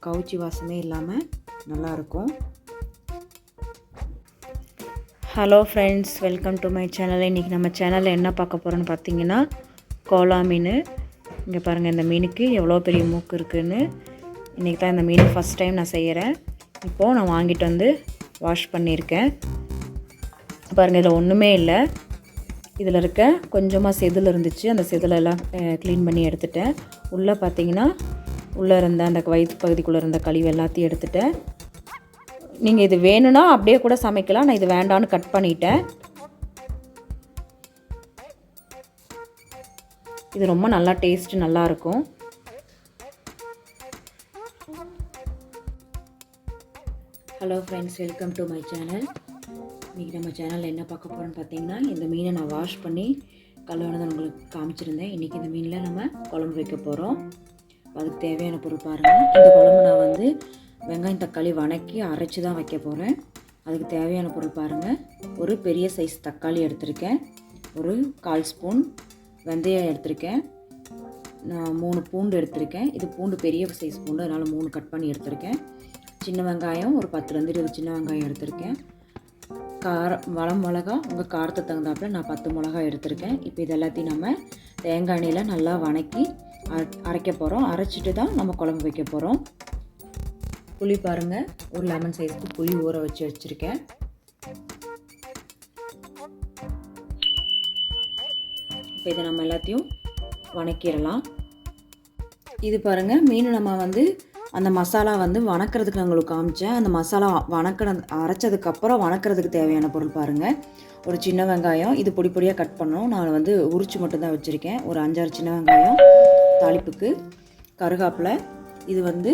கவுச்சி வாசமே இல்லாமல் நல்லாயிருக்கும். Hello friends, welcome to my channel. இன்றைக்கி நம்ம சேனலில் என்ன பார்க்க போகிறோன்னு பார்த்தீங்கன்னா, கோலா மீன். இங்கே பாருங்கள், இந்த மீனுக்கு எவ்வளோ பெரிய மூக்கு இருக்குதுன்னு. இன்றைக்கி தான் இந்த மீன் ஃபஸ்ட் டைம் நான் செய்கிறேன். இப்போது நான் வாங்கிட்டு வந்து வாஷ் பண்ணியிருக்கேன். பாருங்கள், இதில் ஒன்றுமே இல்லை. இதில் இருக்க கொஞ்சமாக செதில் இருந்துச்சு, அந்த செதிலெல்லாம் க்ளீன் பண்ணி எடுத்துட்டேன். உள்ளே பார்த்தீங்கன்னா, உள்ளே இருந்த அந்த வயிற்று பகுதிக்குள்ளே இருந்த கழிவு எல்லாத்தையும் எடுத்துட்டேன். நீங்கள் இது வேணும்னா அப்படியே கூட சமைக்கலாம். நான் இது வேண்டான்னு கட் பண்ணிட்டேன். இது ரொம்ப நல்லா டேஸ்ட்டு நல்லாயிருக்கும். Hello friends, welcome to my channel. இன்றைக்கி நம்ம சேனலில் என்ன பார்க்க போகிறோன்னு பார்த்தீங்கன்னா, இந்த மீனை நான் வாஷ் பண்ணி கழுவுனதை உங்களுக்கு காமிச்சிருந்தேன். இன்றைக்கி இந்த மீனில் நம்ம குழம்பு வைக்க போகிறோம். அதுக்கு தேவையான பொருள் பாருங்கள். இந்த குழம்பு நான் வந்து வெங்காயம் தக்காளி வணக்கி அரைச்சி தான் வைக்க போகிறேன். அதுக்கு தேவையான பொருள் பாருங்கள். ஒரு பெரிய சைஸ் தக்காளி எடுத்திருக்கேன், ஒரு 1/4 ஸ்பூன் வெந்தயம் எடுத்திருக்கேன், நான் 3 பூண்டு எடுத்திருக்கேன். இது பூண்டு பெரிய சைஸ் பூண்டு, அதனால் 3 கட் பண்ணி எடுத்திருக்கேன். சின்ன வெங்காயம் ஒரு 10-20 சின்ன வெங்காயம் எடுத்திருக்கேன். வளம் மிளகா உங்கள் காரத்துக்கு தகுந்தாப்பில் நான் 10 மிளகா எடுத்திருக்கேன். இப்போ இது எல்லாத்தையும் நம்ம தேங்காய் எண்ணெயில் நல்லா வணக்கி அரைக்க போகிறோம். அரைச்சிட்டு தான் நம்ம குழம்பு வைக்க போகிறோம். புளி பாருங்கள், ஒரு லெமன் சைஸ்க்கு புளி ஊற வச்சு வச்சுருக்கேன். இப்போ இதை நம்ம எல்லாத்தையும் வணக்கிடலாம். இது பாருங்கள், மீன் நம்ம வந்து அந்த மசாலா வந்து வணக்கிறதுக்கு நான் உங்களுக்கு காமிச்சேன். அந்த மசாலா அரைச்சதுக்கப்புறம் வணக்கிறதுக்கு தேவையான பொருள் பாருங்கள். ஒரு சின்ன வெங்காயம், இது பொடி பொடியாக கட் பண்ணணும். நான் வந்து உரிச்சு மட்டும்தான் வச்சுருக்கேன். ஒரு 5-6 சின்ன வெங்காயம் தாளிப்புக்கு. கருகாப்பில். இது வந்து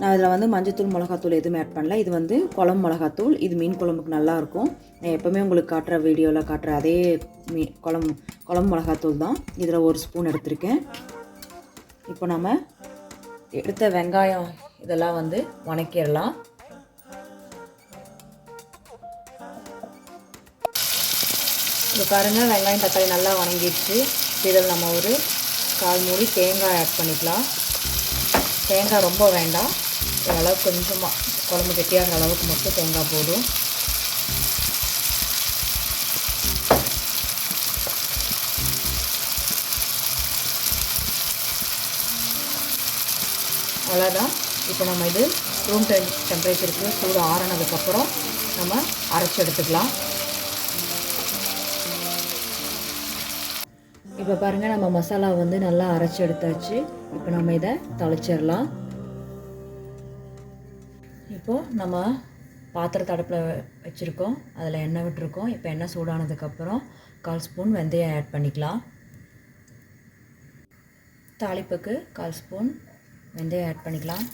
நான் இதில் வந்து மஞ்சத்தூள் மிளகாத்தூள் எதுவுமே ஆட் பண்ணல. இது வந்து குழம்பு மிளகாத்தூள். இது மீன் குழம்புக்கு நல்லாயிருக்கும். நான் எப்போவுமே உங்களுக்கு காட்டுற வீடியோவில் காட்டுற அதே குழம்பு மிளகாத்தூள் தான். இதில் 1 ஸ்பூன் எடுத்திருக்கேன். இப்போ நம்ம எடுத்த வெங்காயம் இதெல்லாம் வந்து வணக்கிடலாம். இப்போ பாருங்கள், வெங்காயம் தக்காளி நல்லா வணங்கிடுச்சு. இதில் நம்ம ஒரு 1/4 மூடி தேங்காய் ஆட் பண்ணிக்கலாம். தேங்காய் ரொம்ப வேண்டாம், ஓரளவுக்கு கொஞ்சமாக குழம்பு கெட்டியாகிற அளவுக்கு மட்டும் தேங்காய் போதும். அவ்வளோதான். இப்போ நம்ம இது ரூம் டெம்பரேச்சருக்கு சூடு ஆறினதுக்கப்புறம் நம்ம அரைச்சி எடுத்துக்கலாம். இப்போ பாருங்கள், நம்ம மசாலா வந்து நல்லா அரைச்சி எடுத்தாச்சு. இப்போ நம்ம இதை தாளிச்சிடலாம். இப்போது நம்ம பாத்திரத்தை அடுப்பில் வச்சுருக்கோம், அதில் எண்ணெய் விட்டுருக்கோம். இப்போ எண்ணெய் சூடானதுக்கப்புறம் 1/4 ஸ்பூன் வெந்தயம் ஆட் பண்ணிக்கலாம். தாளிப்புக்கு 1/4 ஸ்பூன் வெந்தயம் ஆட் பண்ணிக்கலாம்.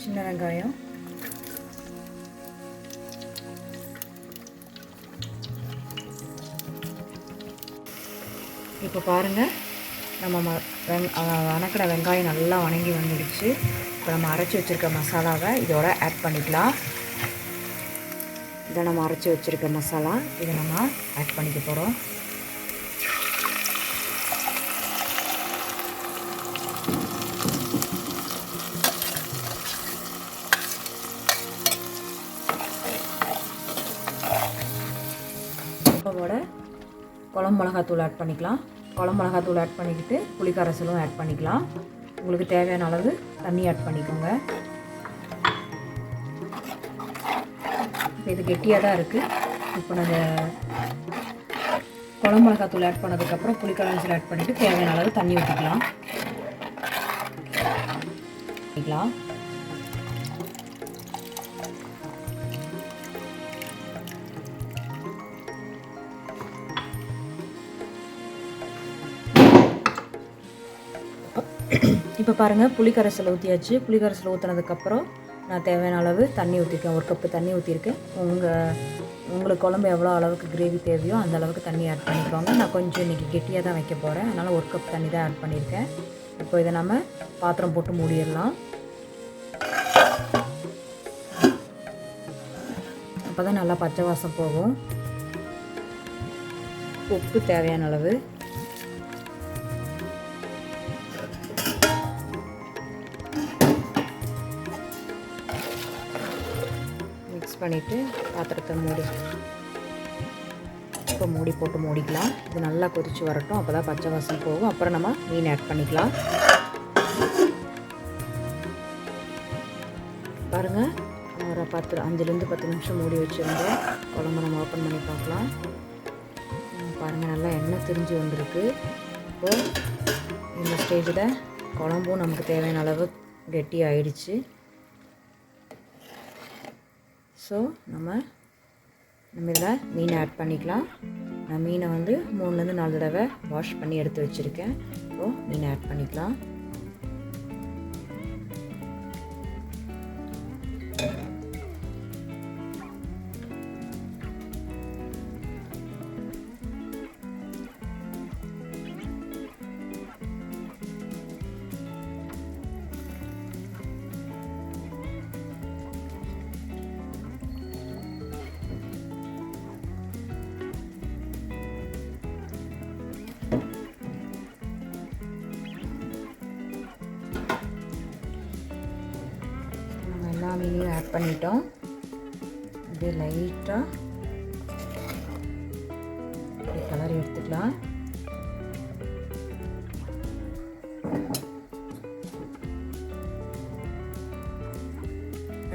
சின்ன வெங்காயம், இப்போ பாருங்கள், நம்ம வணக்கிற வெங்காயம் நல்லா வணங்கி வந்துடுச்சு. இப்போ நம்ம அரைச்சி வச்சுருக்க மசாலாவை இதோட ஆட் பண்ணிக்கலாம். இதை நம்ம அரைச்சி வச்சுருக்க மசாலா இதை நம்ம ஆட் பண்ணிக்க போகிறோம். இப்போவோட குழம்பு மிளகாத்தூள் ஆட் பண்ணிக்கலாம். குழம்பு மிளகாத்தூள் ஆட் பண்ணிக்கிட்டு புளிக்கரைசலும் ஆட் பண்ணிக்கலாம். உங்களுக்கு தேவையான அளவு தண்ணி ஆட் பண்ணிக்கோங்க. இது கெட்டியாக தான் இருக்குது. இப்போ நாங்கள் குழம்பு மிளகாத்தூள் ஆட் பண்ணதுக்கப்புறம் புளிக்கரைசல் ஆட் பண்ணிவிட்டு தேவையான அளவு தண்ணி ஊற்றிக்கலாம். இப்போ பாருங்கள், புளிக்கரைசல் ஊற்றியாச்சு. புளிக்கரைசல் ஊற்றினதுக்கப்புறம் நான் தேவையான அளவு தண்ணி ஊற்றிருக்கேன். 1 கப்பு தண்ணி ஊற்றிருக்கேன். உங்களுக்கு குழம்பு எவ்வளோ அளவுக்கு கிரேவி தேவையோ அந்த அளவுக்கு தண்ணி ஆட் பண்ணிக்கோங்க. நான் கொஞ்சம் இன்றைக்கி கெட்டியாக தான் வைக்க போகிறேன், அதனால் 1 கப் தண்ணி தான் ஆட் பண்ணியிருக்கேன். இப்போ இதை நம்ம பாத்திரம் போட்டு மூடிடலாம். அப்போ தான் நல்லா பச்சை வாசம் போகும். உப்பு தேவையான அளவு, மிக்ஸ் பண்ணிவிட்டு பாத்திரத்தை மூடி போட்டு மூடிக்கலாம். இது நல்லா கொதித்து வரட்டும். அப்போ தான் பச்சை வாசம் போகும். அப்புறம் நம்ம மீன் ஆட் பண்ணிக்கலாம். பாருங்கள், ஒரு 5-10 நிமிஷம் மூடி வச்சுருந்தோம். குழம்பு நம்ம ஓப்பன் பண்ணி பார்க்கலாம். பாருங்கள், நல்லா எண்ணெய் திரிஞ்சு வந்திருக்கு. இப்போது இந்த ஸ்டேஜில் குழம்பும் நமக்கு தேவையான அளவு கெட்டி ஆயிடுச்சு. ஸோ நம்ம இதில் மீனை ஆட் பண்ணிக்கலாம். நான் மீனை 3-4 தடவை வாஷ் பண்ணி எடுத்து வச்சுருக்கேன். இப்போது மீனை ஆட் பண்ணிக்கலாம். எல்லா மீனையும் ஆட் பண்ணிட்டோம். இது லைட்டாக கலர் எடுத்துக்கலாம்.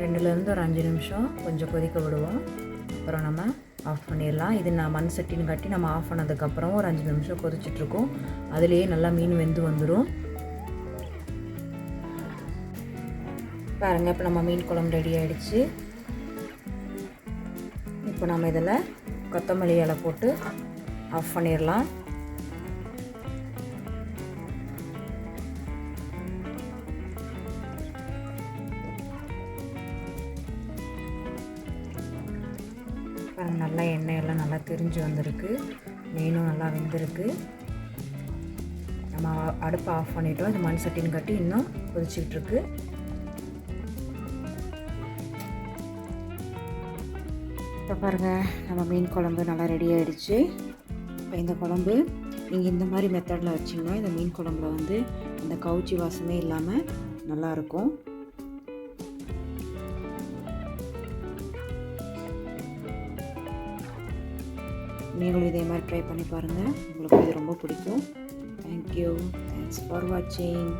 ரெண்டுலேருந்து ஒரு 5 நிமிஷம் கொஞ்சம் கொதிக்க விடுவோம். அப்புறம் நம்ம ஆஃப் பண்ணிடலாம். இது நான் மண் சட்டின்னு கட்டி நம்ம ஆஃப் பண்ணதுக்கப்புறம் ஒரு 5 நிமிஷம் கொதிச்சிட்ருக்கோம். அதுலேயே நல்லா மீன் வெந்து வந்துடும். பாருங்கள், இப்போ நம்ம மீன் குழம்பு ரெடி ஆகிடுச்சு. இப்போ நம்ம இதில் கொத்தமல்லி இலை போட்டு ஆஃப் பண்ணிடலாம். பாருங்கள், நல்லா எண்ணெயெல்லாம் நல்லா திரிஞ்சு வந்திருக்கு. மீனும் நல்லா வெந்திருக்கு. நம்ம அடுப்பை ஆஃப் பண்ணிட்டோம். இது மண் சட்டின்னு கட்டி இன்னும் கொதிச்சுக்கிட்டுருக்கு. இப்போ பாருங்கள், நம்ம மீன் குழம்பு நல்லா ரெடி ஆகிடுச்சு. இப்போ இந்த குழம்பு நீங்கள் இந்த மாதிரி மெத்தடில் வச்சிங்கன்னா இந்த மீன் குழம்புல அந்த கவுச்சி வாசமே இல்லாமல் நல்லாயிருக்கும். நீங்களும் இதே மாதிரி ட்ரை பண்ணி பாருங்கள். உங்களுக்கு இது ரொம்ப பிடிக்கும். தேங்க்யூ. தேங்க்ஸ் ஃபார் வாட்சிங்.